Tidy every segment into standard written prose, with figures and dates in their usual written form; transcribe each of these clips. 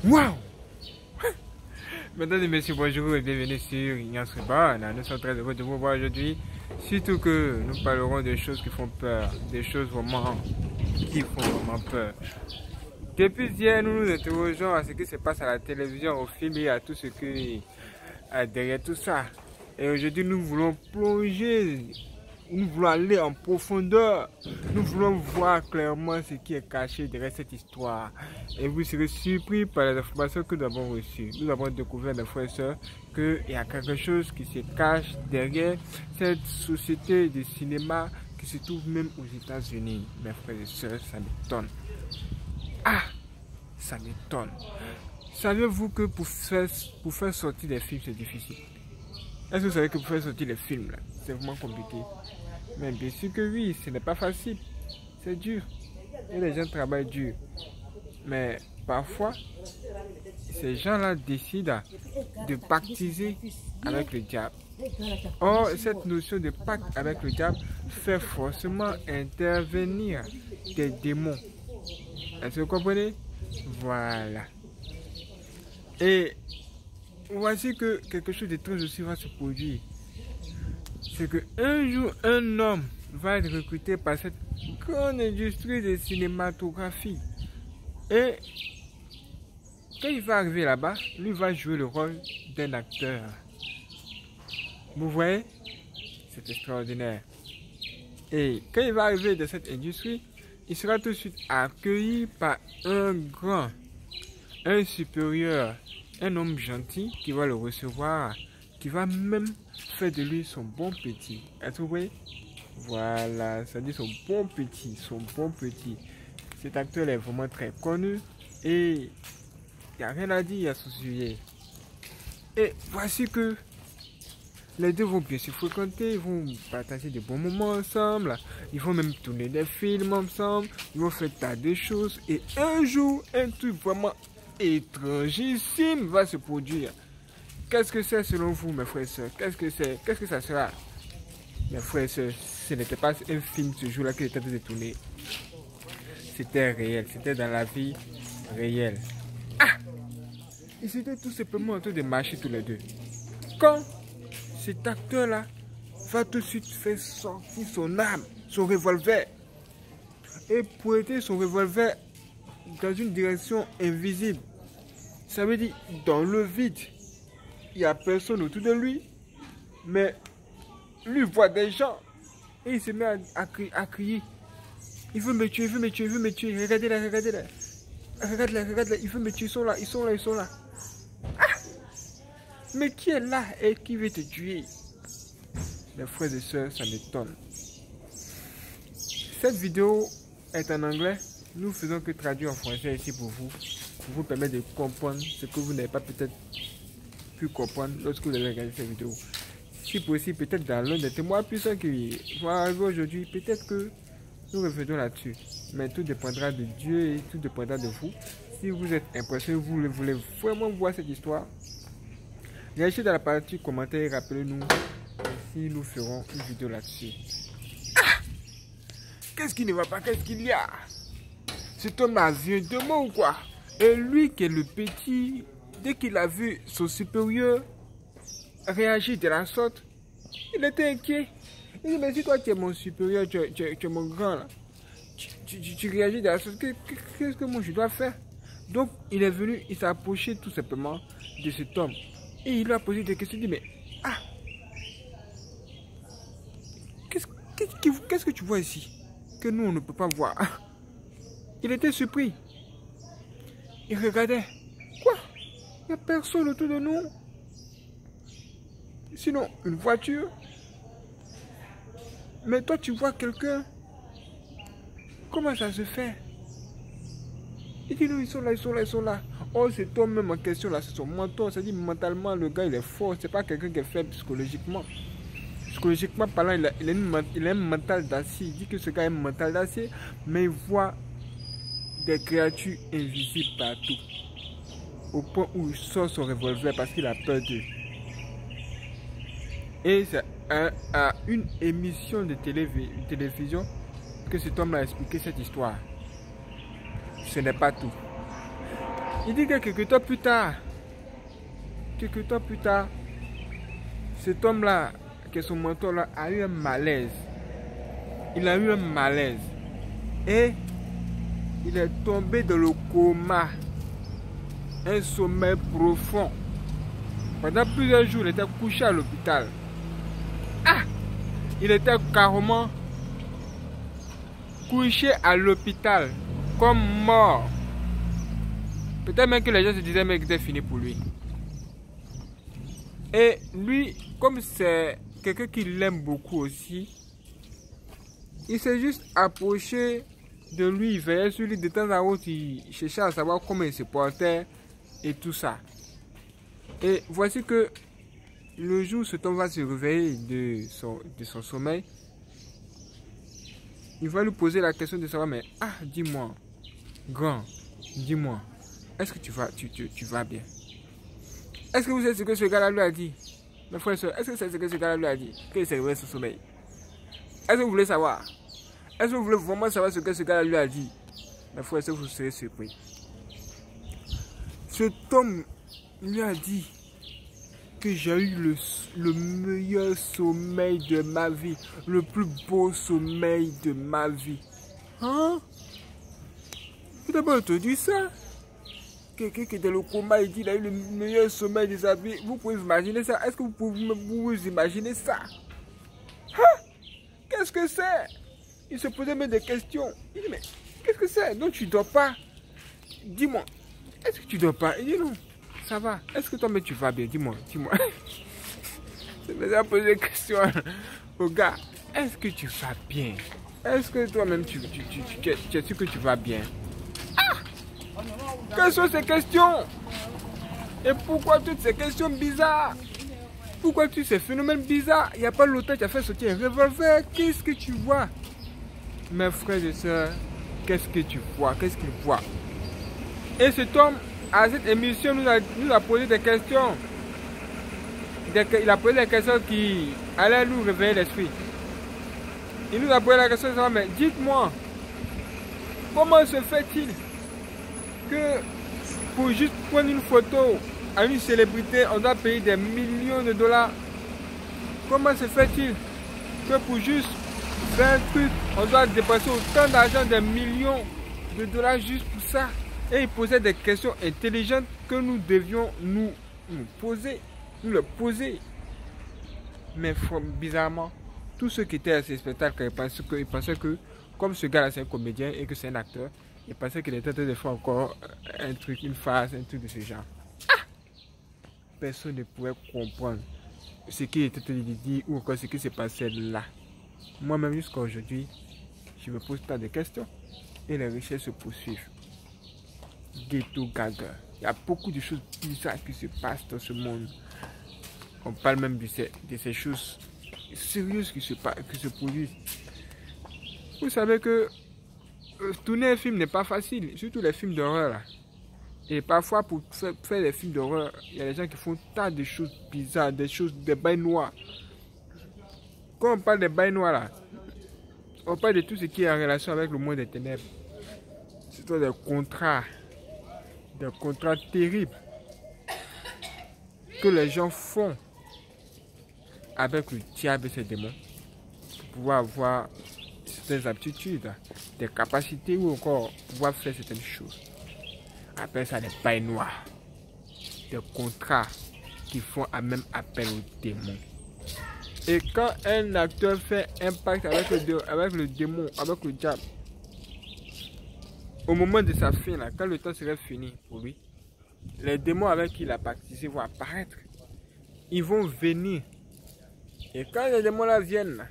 Waouh! Mesdames et messieurs, bonjour et bienvenue sur Ignace Reborn. Nous sommes très heureux de vous voir aujourd'hui. Surtout que nous parlerons de choses qui font peur, des choses vraiment qui font vraiment peur. Depuis hier, nous nous interrogeons à ce qui se passe à la télévision, au film et à tout ce qui est derrière tout ça. Et aujourd'hui, nous voulons plonger, nous voulons aller en profondeur, nous voulons voir clairement ce qui est caché derrière cette histoire. Et vous serez surpris par les informations que nous avons reçues. Nous avons découvert, mes frères et sœurs, qu'il y a quelque chose qui se cache derrière cette société de cinéma qui se trouve même aux États-Unis. Mes frères et sœurs, ça m'étonne. Ah, ça m'étonne. Savez-vous que pour faire sortir des films, c'est difficile? Est-ce que vous savez que pour faire sortir les films, c'est vraiment compliqué? Mais bien sûr que oui, ce n'est pas facile. C'est dur. Et les gens travaillent dur. Mais parfois, ces gens-là décident de pactiser avec le diable. Or, cette notion de pacte avec le diable fait forcément intervenir des démons. Est-ce que vous comprenez? Voilà. Et voici que quelque chose de très aussi va se produire. C'est qu'un jour, un homme va être recruté par cette grande industrie de cinématographie. Et quand il va arriver là-bas, lui va jouer le rôle d'un acteur. Vous voyez? C'est extraordinaire. Et quand il va arriver dans cette industrie, il sera tout de suite accueilli par un grand, un supérieur, un homme gentil qui va le recevoir, qui va même faire de lui son bon petit. Est-ce que vous voyez? Voilà, ça dit son bon petit, son bon petit. Cet acteur est vraiment très connu et il n'y a rien à dire à ce sujet. Et voici que les deux vont bien se fréquenter, ils vont partager de bons moments ensemble, ils vont même tourner des films ensemble, ils vont faire tas de choses et un jour, un truc vraiment étrangissime va se produire. Qu'est-ce que c'est selon vous, mes frères et sœurs? Qu'est-ce que c'est? Qu'est-ce que ça sera? Mes frères et sœurs, ce n'était pas un film ce jour-là qui était en train de tourner. C'était réel, c'était dans la vie réelle. Ah! Ils étaient tout simplement en train de marcher tous les deux. Quand cet acteur-là va tout de suite faire sortir son arme, son revolver, et pointer son revolver dans une direction invisible. Ça veut dire dans le vide. Il n'y a personne autour de lui, mais lui voit des gens et il se met à crier. Il veut me tuer, il veut me tuer, il veut me tuer. Regardez-la, regardez-la. Regarde-la, regarde-la. Il veut me tuer, ils sont là, ils sont là, ils sont là. Ah! Mais qui est là et qui veut te tuer? Mes frères et sœurs, ça m'étonne. Cette vidéo est en anglais. Nous faisons que traduire en français ici pour vous permettre de comprendre ce que vous n'avez pas peut-être pu comprendre lorsque vous allez regarder cette vidéo. Si possible, peut-être dans l'un des témoins puissants qui vont arriver aujourd'hui, peut-être que nous revenons là-dessus. Mais tout dépendra de Dieu et tout dépendra de vous. Si vous êtes impressionné, vous voulez vraiment voir cette histoire, réagissez dans la partie commentaire et rappelez-nous si nous ferons une vidéo là-dessus. Ah! Qu'est-ce qui ne va pas? Qu'est-ce qu'il y a? Cet homme a vu un démon ou quoi? Et lui qui est le petit, dès qu'il a vu son supérieur réagir de la sorte, il était inquiet. Il dit, mais si toi tu es mon supérieur, tu es mon grand, là, tu réagis de la sorte, qu'est-ce que moi je dois faire? Donc il est venu, il s'est approché tout simplement de cet homme. Et il lui a posé des questions, il dit, mais ah, qu'est-ce que tu vois ici que nous on ne peut pas voir? Il était surpris. Il regardait. Quoi? Il n'y a personne autour de nous. Sinon, une voiture. Mais toi, tu vois quelqu'un. Comment ça se fait? Il dit, non, ils sont là, ils sont là, ils sont là. Oh, c'est toi-même en question, là, c'est son menton. Ça dit, mentalement, le gars, il est fort. C'est pas quelqu'un qui est faible psychologiquement. Psychologiquement parlant, il a un mental d'acier. Il dit que ce gars a un mental d'acier, mais il voit des créatures invisibles partout. Au point où il sort son revolver parce qu'il a peur d'eux. Et c'est à une émission de télévision que cet homme a expliqué cette histoire. Ce n'est pas tout. Il dit que quelques temps plus tard, cet homme-là, que son mentor-là, a eu un malaise. Il a eu un malaise. Et il est tombé dans le coma. Un sommeil profond. Pendant plusieurs jours, il était couché à l'hôpital. Ah! Il était carrément couché à l'hôpital, comme mort. Peut-être même que les gens se disaient mais que c'était fini pour lui. Et lui, comme c'est quelqu'un qui l'aime beaucoup aussi, il s'est juste approché de lui, il veillait sur lui de temps à autre, il cherchait à savoir comment il se portait et tout ça. Et voici que le jour où cet homme va se réveiller de son sommeil, il va lui poser la question de savoir, mais dis-moi, grand, dis-moi, est-ce que tu vas bien? Est-ce que vous savez ce que ce gars-là lui a dit? Mes frères et sœurs, est-ce que c'est ce que ce gars-là lui a dit? Qu'il s'est réveillé de son sommeil. Est-ce que vous voulez savoir? Est-ce que vous voulez vraiment savoir ce que ce gars-là lui a dit? Mes frères et sœurs, vous serez surpris. Cet homme lui a dit que j'ai eu le meilleur sommeil de ma vie, le plus beau sommeil de ma vie. Hein? Vous n'avez pas entendu ça? Quelqu'un qui est dans le coma, il dit qu'il a eu le meilleur sommeil de sa vie. Vous pouvez vous imaginer ça? Est-ce que vous pouvez vous imaginer ça? Hein? Qu'est-ce que c'est? Il se posait même des questions. Il dit, mais qu'est-ce que c'est? Donc tu ne dors pas? Dis-moi, est-ce que tu ne dors pas? Il dit non, ça va. Est-ce que toi-même tu vas bien? Dis-moi, dis-moi. Je me suis posé des questions au gars. Est-ce que tu vas bien? Est-ce que toi-même tu es sûr que tu vas bien? Quelles sont ces questions? Et pourquoi toutes ces questions bizarres? Pourquoi tous ces phénomènes bizarres? Il n'y a pas longtemps, tu as fait sortir un revolver. Qu'est-ce que tu vois? Mes frères et sœurs, qu'est-ce que tu vois? Qu'est-ce qu'il voit? Et cet homme, à cette émission, nous a posé des questions. Il a posé des questions qui allaient nous réveiller l'esprit. Il nous a posé la question de savoir, mais dites-moi, comment se fait-il que pour juste prendre une photo à une célébrité, on doit payer des millions de dollars? Comment se fait-il que pour juste faire un truc, on doit dépenser autant d'argent, des millions de dollars juste pour ça? Et il posait des questions intelligentes que nous devions nous poser, nous les poser. Mais bizarrement, tous ceux qui étaient à ces spectacles, ils pensaient que comme ce gars-là c'est un comédien et que c'est un acteur, il pensait qu'il était en train de faire encore un truc, une farce, un truc de ce genre. Personne ne pouvait comprendre ce qui était en train de dire ou encore ce qui se passait là. Moi-même jusqu'à aujourd'hui, je me pose tant de questions et les recherches se poursuivent. Ghetto Gaga. Il y a beaucoup de choses bizarres qui se passent dans ce monde. On parle même de ces choses sérieuses qui se produisent. Vous savez que tourner un film n'est pas facile, surtout les films d'horreur. Et parfois, pour faire des films d'horreur, il y a des gens qui font tant de choses bizarres, des bails noirs. Quand on parle des bails noirs, là, on parle de tout ce qui est en relation avec le monde des ténèbres. C'est des contrats terribles que les gens font avec le diable et ses démons pour pouvoir avoir certaines aptitudes, des capacités ou encore pouvoir faire certaines choses. Après ça, des bails noirs, des contrats qui font même appel aux démons. Et quand un acteur fait un pacte avec le démon, avec le diable, au moment de sa fin, là, quand le temps serait fini pour lui, les démons avec qui il a pactisé vont apparaître. Ils vont venir. Et quand les démons là viennent, là,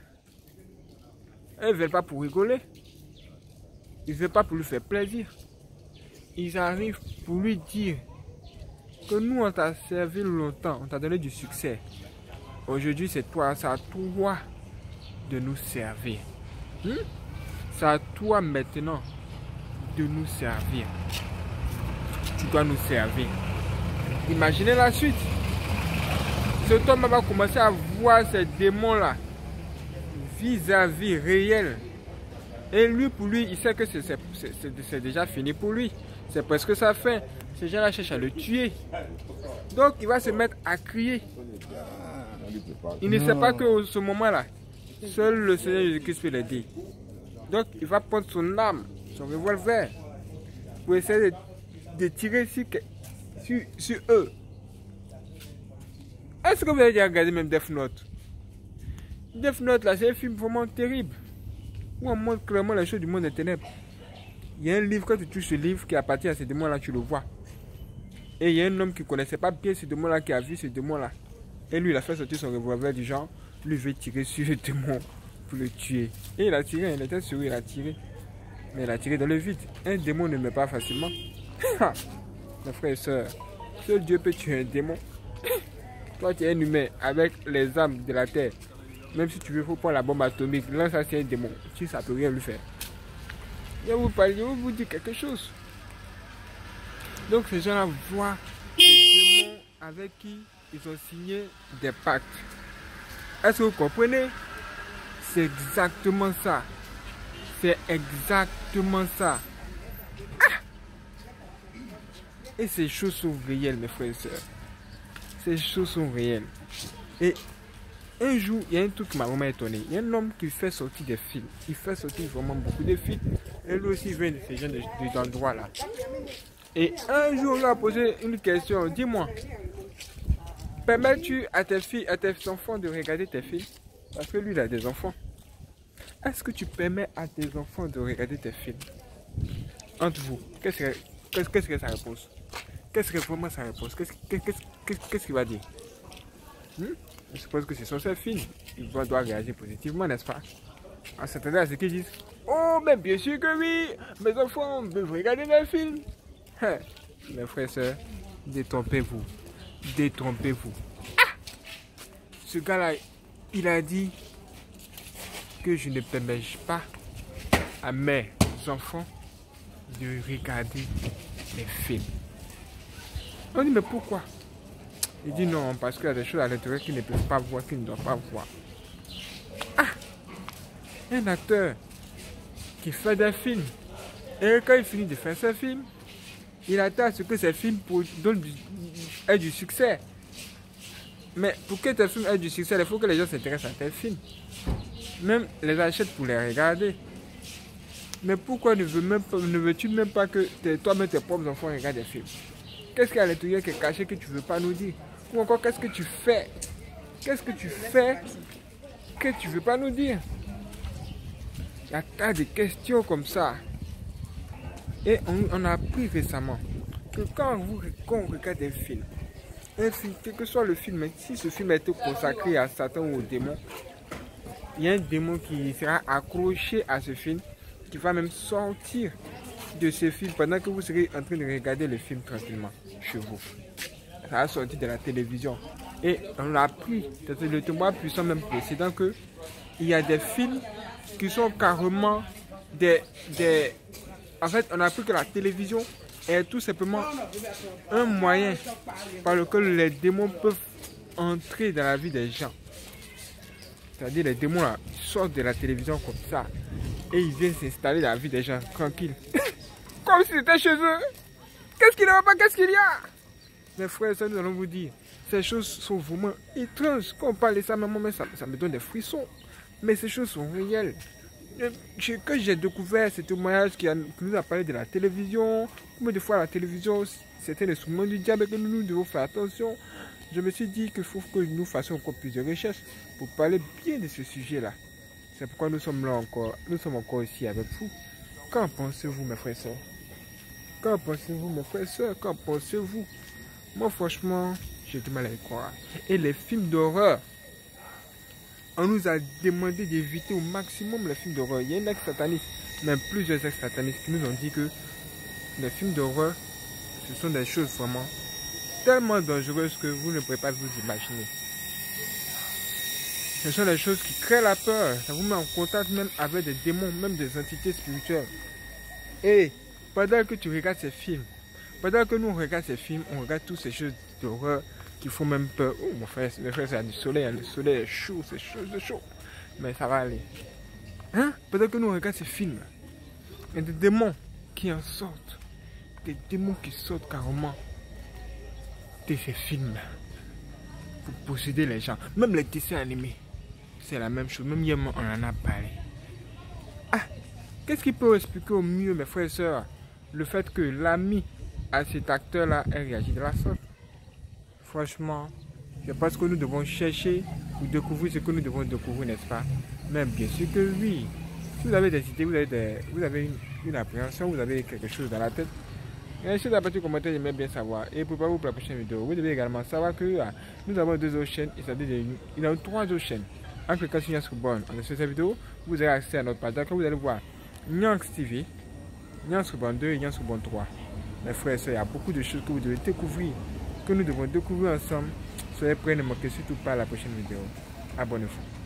ils ne viennent pas pour rigoler. Ils ne viennent pas pour lui faire plaisir. Ils arrivent pour lui dire que nous, on t'a servi longtemps, on t'a donné du succès. Aujourd'hui, c'est toi, c'est à toi de nous servir. C'est à toi maintenant de nous servir. Tu dois nous servir. Imaginez la suite. Cet homme va commencer à voir ces démons-là vis-à-vis réel. Et lui, pour lui, il sait que c'est déjà fini pour lui. C'est presque sa fin. ces gens-là cherchent à le tuer. Donc il va se mettre à crier. Il ne sait pas que ce moment-là, seul le Seigneur Jésus-Christ peut l'aider. Donc il va prendre son arme, son revolver, pour essayer de tirer sur eux. Est-ce que vous avez déjà regardé même Death Note? Death Note là, c'est un film vraiment terrible, où on montre clairement les choses du monde des ténèbres. Il y a un livre, quand tu touches ce livre qui appartient à ces démons-là, tu le vois. Et il y a un homme qui ne connaissait pas bien ce démon-là, qui a vu ce démon-là. Et lui, il a fait sortir son revolver du genre, lui veut tirer sur le démon pour le tuer. Et il a tiré, il était sûr, il a tiré. Mais il a tiré dans le vide. Un démon ne meurt pas facilement. Mes frères et sœurs, seul Dieu peut tuer un démon. Toi, tu es un humain avec les âmes de la terre. Même si tu veux, il faut prendre la bombe atomique. Lance ça, c'est un démon. Tu ça ne peut rien lui faire. Je vais vous dire quelque chose. Donc, ces gens-là voient les démons avec qui ils ont signé des pactes. Est-ce que vous comprenez? C'est exactement ça. C'est exactement ça. Et ces choses sont réelles, mes frères et sœurs. Ces choses sont réelles. Et un jour, il y a un truc qui m'a vraiment étonné. Il y a un homme qui fait sortir des films. Il fait sortir vraiment beaucoup de films. Et lui aussi, il vient de ces gens d'endroits-là. Et un jour, on lui a posé une question. Dis-moi, permets-tu à tes filles, à tes enfants de regarder tes films? Parce que lui, il a des enfants. Est-ce que tu permets à tes enfants de regarder tes films? Entre vous, qu'est-ce que sa réponse? Qu'est-ce que vraiment sa réponse? Qu'est-ce qu'il va dire? Je suppose que ce sont ses films. Il doit réagir positivement, n'est-ce pas? En s'attendant à ce qu'ils disent, oh, mais bien sûr que oui, mes enfants peuvent regarder mes films. Mes frères et sœurs, détrompez-vous. Détrompez-vous. Ce gars-là, il a dit que je ne permets pas à mes enfants de regarder les films. On dit, mais pourquoi? Il dit non, parce qu'il y a des choses à l'intérieur qu'ils ne peuvent pas voir, qu'ils ne doivent pas voir. Un acteur qui fait des films, et quand il finit de faire ses films, il attend à ce que ses films aient du succès. Mais pour que tes films aient du succès, il faut que les gens s'intéressent à tes films. Même les achètent pour les regarder. Mais pourquoi ne veux-tu même pas que toi-même tes propres enfants regardent des films? Qu'est-ce qu'il y a à l'intérieur qui est caché que tu ne veux pas nous dire? Ou encore, qu'est-ce que tu fais? Qu'est-ce que tu fais que tu ne veux pas nous dire? Il y a tas de questions comme ça. Et on a appris récemment que quand on regarde un film, quel que soit le film, si ce film a été consacré à Satan ou au démon, il y a un démon qui sera accroché à ce film, qui va même sortir de ce film pendant que vous serez en train de regarder le film tranquillement chez vous. Ça a sorti de la télévision. Et on a appris, c'est le témoin puissant même précédent, que il y a des films qui sont carrément En fait, on a appris que la télévision est tout simplement un moyen par lequel les démons peuvent entrer dans la vie des gens. C'est-à-dire les démons là, sortent de la télévision comme ça et ils viennent s'installer dans la vie des gens tranquille. Comme si c'était chez eux. Qu'est-ce qu'il n'y a pas? Qu'est-ce qu'il y a? Mes frères et sœurs, nous allons vous dire, ces choses sont vraiment étranges. Quand on parle de ça, même ça me donne des frissons. Mais ces choses sont réelles. Quand j'ai découvert ce témoignage qui nous a parlé de la télévision, combien de fois la télévision, c'était l'instrument du diable et que nous devons faire attention, je me suis dit qu'il faut que nous fassions encore plus de recherches pour parler bien de ce sujet-là. C'est pourquoi nous sommes là encore, nous sommes encore ici avec vous. Qu'en pensez-vous, mes frères et sœurs? Qu'en pensez-vous, mes frères et sœurs? Qu'en pensez-vous? Moi, franchement, j'ai du mal à y croire. Et les films d'horreur, on nous a demandé d'éviter au maximum les films d'horreur. Il y a un ex-sataniste, même plusieurs ex-satanistes qui nous ont dit que les films d'horreur, ce sont des choses vraiment tellement dangereuses que vous ne pourrez pas vous imaginer. Ce sont des choses qui créent la peur. Ça vous met en contact même avec des démons, même des entités spirituelles. Et pendant que tu regardes ces films, pendant que nous regardons ces films, on regarde toutes ces choses d'horreur qui font même peur. Oh mon frère, c'est du soleil, hein. Le soleil est chaud, c'est chaud, c'est chaud. Mais ça va aller. Hein? Pendant que nous regardons ces films, il y a des démons qui en sortent. des démons qui sortent carrément de ces films pour posséder les gens. Même les dessins animés, c'est la même chose. Même hier, on en a parlé. Ah, qu'est-ce qui peut expliquer au mieux, mes frères et sœurs, le fait que l'ami à cet acteur-là ait réagi de la sorte? Franchement, je pense que nous devons chercher ou découvrir ce que nous devons découvrir, n'est-ce pas? Mais bien sûr que oui. Si vous avez des idées, vous avez une appréhension, vous avez quelque chose dans la tête, laissez la partie commentaire, j'aimerais bien savoir. Et préparez-vous pour la prochaine vidéo. Vous devez également savoir que nous avons 2 autres chaînes, et c'est-à-dire il y a 3 autres chaînes. En cliquant sur Nyansrubon, en dessous de cette vidéo, vous aurez accès à notre page. D'accord, vous allez voir Nyanx TV, Nyansrubon 2 et Nyansrubon 3. Mes frères et sœurs, il y a beaucoup de choses que vous devez découvrir, que nous devons découvrir ensemble. Soyez prêts, ne manquez surtout pas la prochaine vidéo. Abonnez-vous.